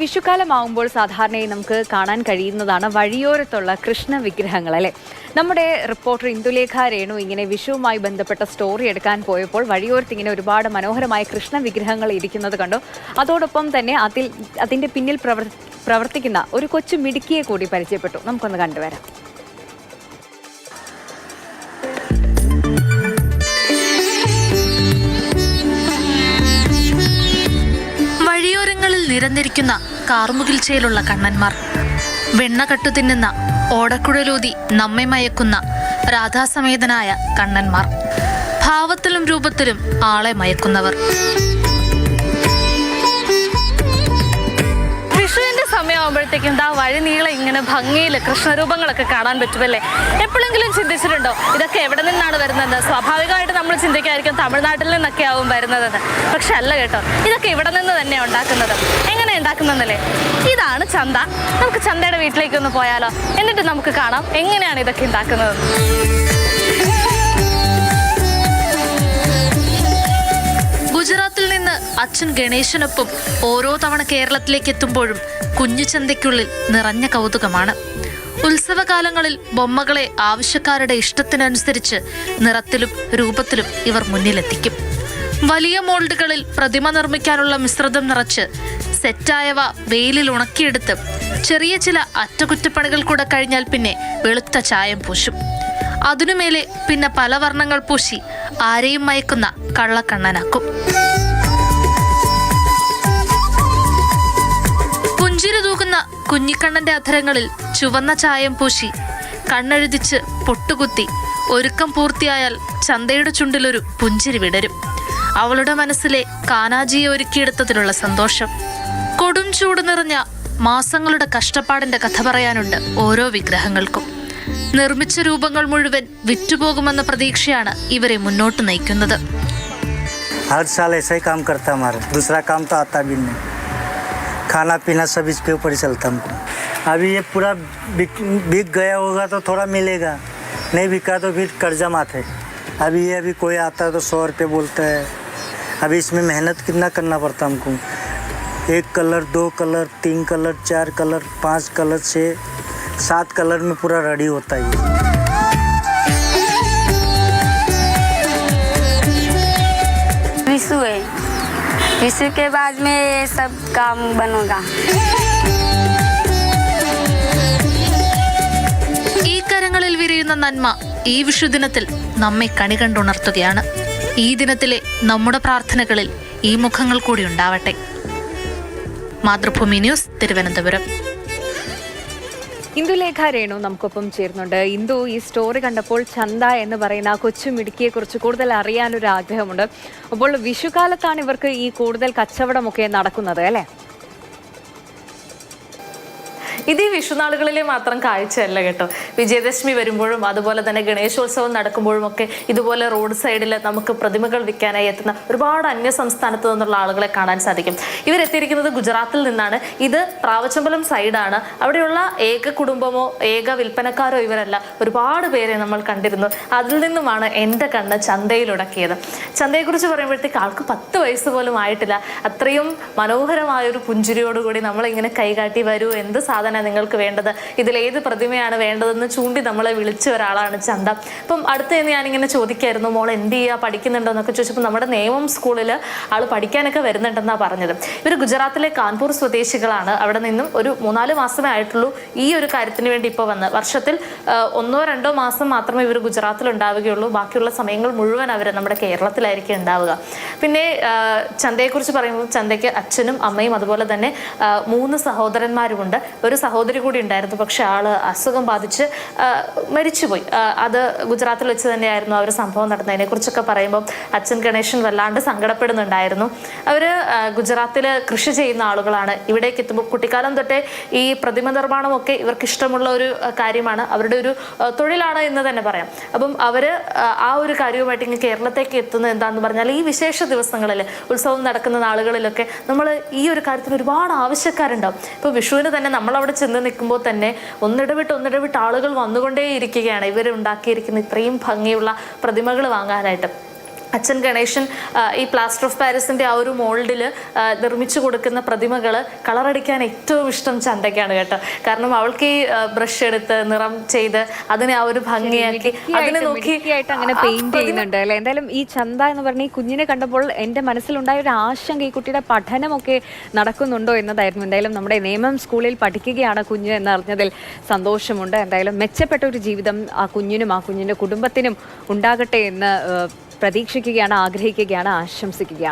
വിഷുക്കാലമാകുമ്പോൾ സാധാരണയായി നമുക്ക് കാണാൻ കഴിയുന്നതാണ് വഴിയോരത്തുള്ള കൃഷ്ണ വിഗ്രഹങ്ങൾ അല്ലേ. നമ്മുടെ റിപ്പോർട്ടർ ഇന്ദുലേഖ രേണു ഇങ്ങനെ വിഷുവുമായി ബന്ധപ്പെട്ട സ്റ്റോറി എടുക്കാൻ പോയപ്പോൾ വഴിയോരത്ത് ഇങ്ങനെ ഒരുപാട് മനോഹരമായ കൃഷ്ണ വിഗ്രഹങ്ങൾ ഇരിക്കുന്നത് കണ്ടു. അതോടൊപ്പം തന്നെ അതിൻ്റെ പിന്നിൽ പ്രവർത്തിക്കുന്ന ഒരു കൊച്ചു മിടുക്കിയെ കൂടി പരിചയപ്പെട്ടു. നമുക്കൊന്ന് കണ്ടുവരാം. വഴിയോരങ്ങളിൽ നിരന്നിരിക്കുന്ന കാർമുകിൽച്ചയിലുള്ള കണ്ണന്മാർ, വെണ്ണ കട്ടു തിന്നുന്ന ഓടക്കുഴലൂതി നമ്മെ മയക്കുന്ന രാധാസമേതനായ കണ്ണന്മാർ, ഭാവത്തിലും രൂപത്തിലും ആളെ മയക്കുന്നവർ. സമയമാകുമ്പോഴത്തേക്കും വഴി നീളെ ഇങ്ങനെ ഭംഗിയിൽ കൃഷ്ണരൂപങ്ങളൊക്കെ കാണാൻ പറ്റുമല്ലേ. എപ്പോഴെങ്കിലും ചിന്തിച്ചിട്ടുണ്ടോ ഇതൊക്കെ എവിടെ നിന്നാണ് വരുന്നത്? സ്വാഭാവികമായിട്ട് നമ്മൾ ചിന്തിക്കായിരിക്കും തമിഴ്നാട്ടിൽ നിന്നൊക്കെ ആവും വരുന്നതെന്ന്. പക്ഷെ അല്ല കേട്ടോ, ഇതൊക്കെ ഇവിടെ നിന്ന് തന്നെ ഉണ്ടാക്കുന്നത്. എങ്ങനെ ഉണ്ടാക്കുന്നതല്ലേ? ഇതാണ് ചന്ത. നമുക്ക് ചന്തയുടെ വീട്ടിലേക്ക് ഒന്ന് പോയാലോ, എന്നിട്ട് നമുക്ക് കാണാം എങ്ങനെയാണ് ഇതൊക്കെ ഉണ്ടാക്കുന്നത്. ഗുജറാത്തിൽ നിന്ന് അച്ഛൻ ഗണേശനൊപ്പം ഓരോ തവണ കേരളത്തിലേക്ക് എത്തുമ്പോഴും കുഞ്ഞു ചന്തയ്ക്കുള്ളിൽ നിറഞ്ഞ കൗതുകമാണ്. ഉത്സവകാലങ്ങളിൽ ബൊമ്മകളെ ആവശ്യക്കാരുടെ ഇഷ്ടത്തിനനുസരിച്ച് നിറത്തിലും രൂപത്തിലും ഇവർ മുന്നിലെത്തിക്കും. വലിയ മോൾഡുകളിൽ പ്രതിമ നിർമ്മിക്കാനുള്ള മിശ്രിതം നിറച്ച് സെറ്റായവ വെയിലിൽ ഉണക്കിയെടുത്ത് ചെറിയ ചില അറ്റകുറ്റപ്പണികൾ കൂടെ കഴിഞ്ഞാൽ പിന്നെ വെളുത്ത ചായം പൂശും. അതിനുമേലെ പിന്നെ പല വർണ്ണങ്ങൾ പൂശി ആരെയും മയക്കുന്ന കള്ളക്കണ്ണനാക്കും. പുഞ്ചിരി തൂകുന്ന കുഞ്ഞിക്കണ്ണന്റെ അധരങ്ങളിൽ ചുവന്ന ചായം പൂശി കണ്ണെഴുതിച്ച് പൊട്ടുകുത്തി ഒരുക്കം പൂർത്തിയായാൽ ചന്തയുടെ ചുണ്ടിലൊരു പുഞ്ചിരി വിടരും. അവളുടെ മനസ്സിലെ കാനാജിയെ ഒരുക്കിയെടുത്തതിലുള്ള സന്തോഷം. കൊടും ചൂട് നിറഞ്ഞ മാസങ്ങളുടെ കഷ്ടപ്പാടിന്റെ കഥ പറയാനുണ്ട് ഓരോ വിഗ്രഹങ്ങൾക്കും. നിർമ്മിച്ച രൂപങ്ങൾ മുഴുവൻ വിറ്റുപോകുമെന്ന പ്രതീക്ഷയാണ് ഇവരെ മുന്നോട്ട് നയിക്കുന്നത്. हर साल ऐसा ही काम करता हमारा, दूसरा काम तो आता भी नहीं. खाना पीना सब इसके ऊपर ही चलता हमको. अभी ये पूरा बिक गया होगा तो थोड़ा मिलेगा, नहीं बिका तो फिर कर्जा माथे. अभी कोई आता है तो 100 रुपये बोलता है. अभी इसमें मेहनत कितना करना पड़ता हमको. 1 colour 2 colour 3 colour 4 colour 5 colour 6 7 colour में पूरा रेडी होता है. विशु है, विशु के बाद में ये सब काम बनेगा. ഈ കരങ്ങളിൽ വിരിയുന്ന നന്മ ഈ വിഷുദിനത്തിൽ നമ്മെ കണി കണ്ടുണർത്തുകയാണ്. ഈ ദിനത്തിലെ നമ്മുടെ പ്രാർത്ഥനകളിൽ ഈ മുഖങ്ങൾ കൂടി ഉണ്ടാവട്ടെ. മാതൃഭൂമി ന്യൂസ്, തിരുവനന്തപുരം. ഇന്ദുലേഖ രേണു നമുക്കൊപ്പം ചേരുന്നുണ്ട്. ഇന്ദു, ഈ സ്റ്റോറി കണ്ടപ്പോൾ ചന്ത എന്ന് പറയുന്ന ആ കൊച്ചു മിടുക്കിയെ കുറിച്ച് കൂടുതൽ അറിയാനൊരു ആഗ്രഹമുണ്ട്. അപ്പോൾ വിഷുകാലത്താണ് ഇവർക്ക് ഈ കൂടുതൽ കച്ചവടമൊക്കെ നടക്കുന്നത് അല്ലേ? ഇത് ഈ വിഷുനാളുകളിലെ മാത്രം കാഴ്ചയല്ല കേട്ടോ. വിജയദശമി വരുമ്പോഴും അതുപോലെ തന്നെ ഗണേശോത്സവം നടക്കുമ്പോഴും ഒക്കെ ഇതുപോലെ റോഡ് സൈഡിൽ നമുക്ക് പ്രതിമകൾ വിൽക്കാനായി എത്തുന്ന ഒരുപാട് അന്യ സംസ്ഥാനത്ത് നിന്നുള്ള ആളുകളെ കാണാൻ സാധിക്കും. ഇവരെത്തിയിരിക്കുന്നത് ഗുജറാത്തിൽ നിന്നാണ്. ഇത് പ്രാവച്ചമ്പലം സൈഡാണ്. അവിടെയുള്ള ഏക കുടുംബമോ ഏക വിൽപ്പനക്കാരോ ഇവരല്ല. ഒരുപാട് പേരെ നമ്മൾ കണ്ടിരുന്നു. അതിൽ നിന്നുമാണ് എൻ്റെ കണ്ണ് ചന്തയിലുടക്കിയത്. ചന്തയെക്കുറിച്ച് പറയുമ്പോഴത്തേക്ക് ആൾക്ക് 10 വയസ്സ് പോലും ആയിട്ടില്ല. അത്രയും മനോഹരമായൊരു പുഞ്ചിരിയോടുകൂടി നമ്മളിങ്ങനെ കൈകാട്ടി, വരൂ, എന്ത് സാധനം നിങ്ങൾക്ക് വേണ്ടത്, ഇതിലേത് പ്രതിമയാണ് വേണ്ടതെന്ന് ചൂണ്ടി നമ്മളെ വിളിച്ച ഒരാളാണ് ചന്ത. അപ്പം അടുത്ത് ഞാനിങ്ങനെ ചോദിക്കായിരുന്നു, മോൾ എന്ത് ചെയ്യുക, പഠിക്കുന്നുണ്ടോ എന്നൊക്കെ ചോദിച്ചപ്പോൾ നമ്മുടെ നേമം സ്കൂളിൽ ആൾ പഠിക്കാനൊക്കെ വരുന്നുണ്ടെന്നാണ് പറഞ്ഞത്. ഇവർ ഗുജറാത്തിലെ കാൺപൂർ സ്വദേശികളാണ്. അവിടെ നിന്നും ഒരു 3-4 മാസമേ ആയിട്ടുള്ളൂ ഈ ഒരു കാര്യത്തിന് വേണ്ടി ഇപ്പോൾ വന്ന്. വർഷത്തിൽ 1-2 മാസം മാത്രമേ ഇവർ ഗുജറാത്തിൽ ഉണ്ടാവുകയുള്ളൂ. ബാക്കിയുള്ള സമയങ്ങൾ മുഴുവൻ അവർ നമ്മുടെ കേരളത്തിലായിരിക്കും ഉണ്ടാവുക. പിന്നെ ചന്തയെക്കുറിച്ച് പറയുമ്പോൾ ചന്തയ്ക്ക് അച്ഛനും അമ്മയും അതുപോലെ തന്നെ 3 സഹോദരന്മാരുമുണ്ട്. ഒരു സഹോദരി കൂടി ഉണ്ടായിരുന്നു. പക്ഷെ ആള് അസുഖം ബാധിച്ച് മരിച്ചുപോയി. അത് ഗുജറാത്തിൽ വെച്ച് തന്നെയായിരുന്നു ആ ഒരു സംഭവം നടന്നതിനെ കുറിച്ചൊക്കെ പറയുമ്പോൾ അച്ഛൻ ഗണേശൻ വല്ലാണ്ട് സങ്കടപ്പെടുന്നുണ്ടായിരുന്നു. അവർ ഗുജറാത്തിൽ കൃഷി ചെയ്യുന്ന ആളുകളാണ്. ഇവിടേക്ക് എത്തുമ്പോൾ കുട്ടിക്കാലം തൊട്ടേ ഈ പ്രതിമ നിർമ്മാണമൊക്കെ ഇവർക്ക് ഇഷ്ടമുള്ള ഒരു കാര്യമാണ്, അവരുടെ ഒരു തൊഴിലാണ് എന്ന് തന്നെ പറയാം. അപ്പം അവർ ആ ഒരു കാര്യവുമായിട്ട് ഇങ്ങനെ കേരളത്തേക്ക് എത്തുന്നത് എന്താണെന്ന് പറഞ്ഞാൽ ഈ വിശേഷ ദിവസങ്ങളിൽ ഉത്സവം നടക്കുന്ന നാളുകളിലൊക്കെ നമ്മൾ ഈ ഒരു കാര്യത്തിന് ഒരുപാട് ആവശ്യക്കാരുണ്ടാവും. ഇപ്പോൾ വിഷുവിന് തന്നെ നമ്മളവിടെ ചെന്ന് നിൽക്കുമ്പോൾ തന്നെ ഒന്നിടവിട്ട് ആളുകൾ വന്നുകൊണ്ടേയിരിക്കുകയാണ് ഇവർ ഉണ്ടാക്കിയിരിക്കുന്ന ഇത്രയും ഭംഗിയുള്ള പ്രതിമകൾ വാങ്ങാനായിട്ട്. അച്ഛൻ ഗണേശൻ ഈ പ്ലാസ്റ്റർ ഓഫ് പാരീസിന്റെ ആ ഒരു മോൾഡിൽ നിർമ്മിച്ചു കൊടുക്കുന്ന പ്രതിമകൾ കളറടിക്കാൻ ഏറ്റവും ഇഷ്ടം ചന്തയ്ക്കാണ് കേട്ടോ. കാരണം അവൾക്ക് ഈ ബ്രഷ് എടുത്ത് നിറം ചെയ്ത് അതിനെ ആ ഒരു ഭംഗിയാക്കി അതിനെ നോക്കി അങ്ങനെ പെയിന്റ് ചെയ്യുന്നുണ്ട് അല്ലെ. എന്തായാലും ഈ ചന്ത എന്ന് പറഞ്ഞ ഈ കുഞ്ഞിനെ കണ്ടപ്പോൾ എൻ്റെ മനസ്സിലുണ്ടായ ഒരു ആശങ്ക ഈ കുട്ടിയുടെ പഠനമൊക്കെ നടക്കുന്നുണ്ടോ എന്നതായിരുന്നു. എന്തായാലും നമ്മുടെ നേമം സ്കൂളിൽ പഠിക്കുകയാണ് കുഞ്ഞ് എന്നറിഞ്ഞതിൽ സന്തോഷമുണ്ട്. എന്തായാലും മെച്ചപ്പെട്ട ഒരു ജീവിതം ആ കുഞ്ഞിനും ആ കുഞ്ഞിൻ്റെ കുടുംബത്തിനും ഉണ്ടാകട്ടെ എന്ന് പ്രതീക്ഷിക്കുകയാണ്, ആഗ്രഹിക്കുകയാണ്, ആശംസിക്കുകയാണ്.